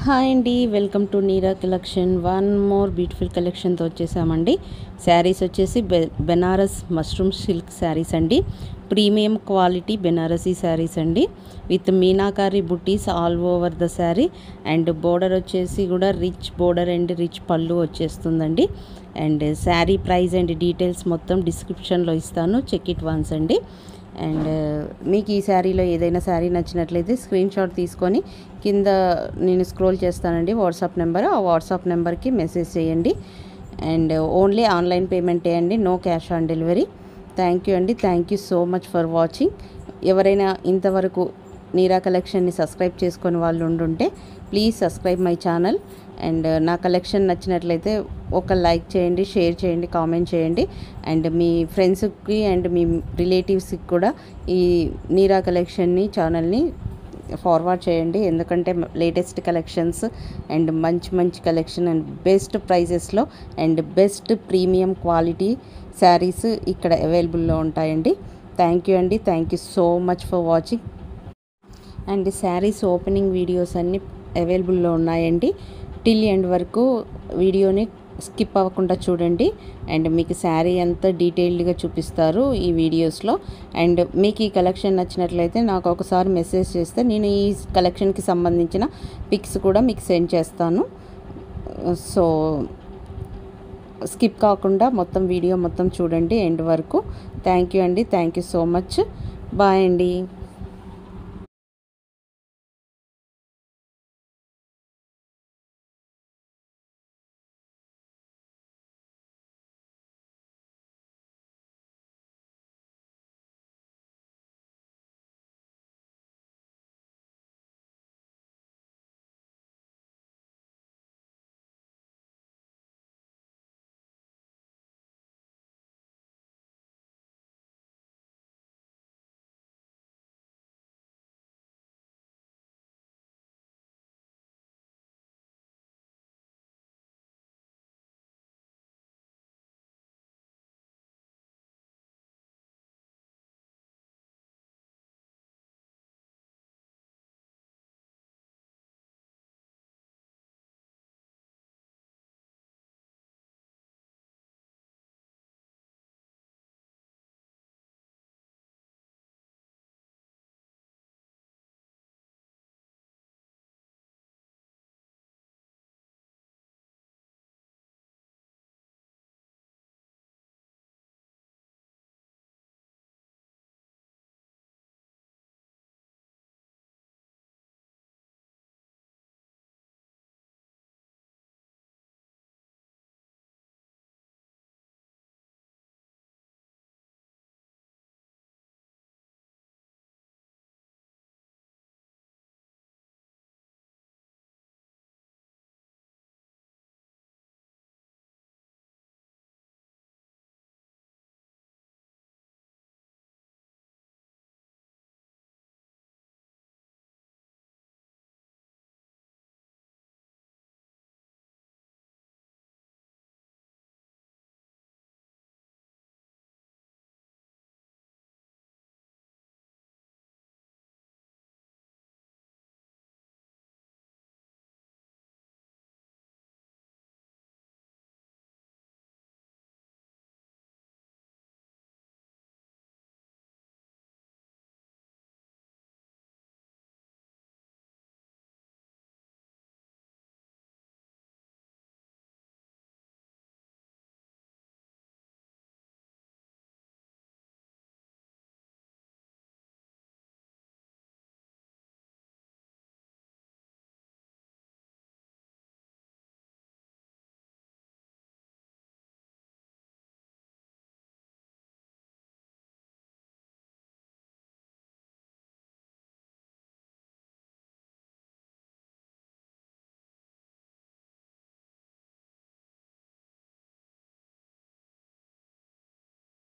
Hi అండి, welcome to neera collection. One more beautiful కలెక్షన్తో వచ్చేసామండి. శారీస్ వచ్చేసి బెనారస్ మష్రూమ్ సిల్క్ శారీస్ అండి. ప్రీమియం క్వాలిటీ బెనారసీ శారీస్ అండి, with meenakari buttis all over the sari. And border వచ్చేసి కూడా రిచ్ బోర్డర్ అండ్ రిచ్ పళ్ళు వచ్చేస్తుందండి. And sari price and details మొత్తం డిస్క్రిప్షన్లో ఇస్తాను, చెక్ ఇట్ వన్స్ అండి. అండ్ మీకు ఈ శారీలో ఏదైనా శారీ నచ్చినట్లయితే స్క్రీన్ షాట్ తీసుకొని కింద నేను స్క్రోల్ చేస్తానండి వాట్సాప్ నెంబర్, ఆ వాట్సాప్ నెంబర్కి మెసేజ్ చేయండి. అండ్ ఓన్లీ ఆన్లైన్ పేమెంటే అండి, no cash on delivery. Thank you అండి, thank you so much for watching. ఎవరైనా ఇంతవరకు నీరా కలెక్షన్ని సబ్స్క్రైబ్ చేసుకొని వాళ్ళు ఉండుంటే please subscribe my channel. And నా కలెక్షన్ నచ్చినట్లయితే ఒక లైక్ చేయండి, షేర్ చేయండి, కామెంట్ చేయండి. అండ్ మీ ఫ్రెండ్స్కి అండ్ మీ రిలేటివ్స్కి కూడా ఈ నీరా కలెక్షన్ని ఛానల్ని ఫార్వర్డ్ చేయండి. ఎందుకంటే లేటెస్ట్ కలెక్షన్స్ అండ్ మంచి మంచి కలెక్షన్ అండ్ బెస్ట్ ప్రైజెస్లో and best premium quality saris ఇక్కడ అవైలబుల్లో ఉంటాయండి. థ్యాంక్ యూ అండి, thank you so much for watching. And saris opening videos అన్నీ అవైలబుల్లో ఉన్నాయండి. టిల్ ఎండ్ వరకు వీడియోని స్కిప్ అవ్వకుండా చూడండి. అండ్ మీకు శారీ అంతా డీటెయిల్డ్గా చూపిస్తారు ఈ వీడియోస్లో. అండ్ మీకు ఈ కలెక్షన్ నచ్చినట్లయితే నాకు ఒకసారి మెసేజ్ చేస్తే నేను ఈ కలెక్షన్కి సంబంధించిన పిక్స్ కూడా మీకు సెండ్ చేస్తాను. సో స్కిప్ కాకుండా మొత్తం వీడియో మొత్తం చూడండి ఎండ్ వరకు. థ్యాంక్ యూ అండి, thank you so much. Bye అండి.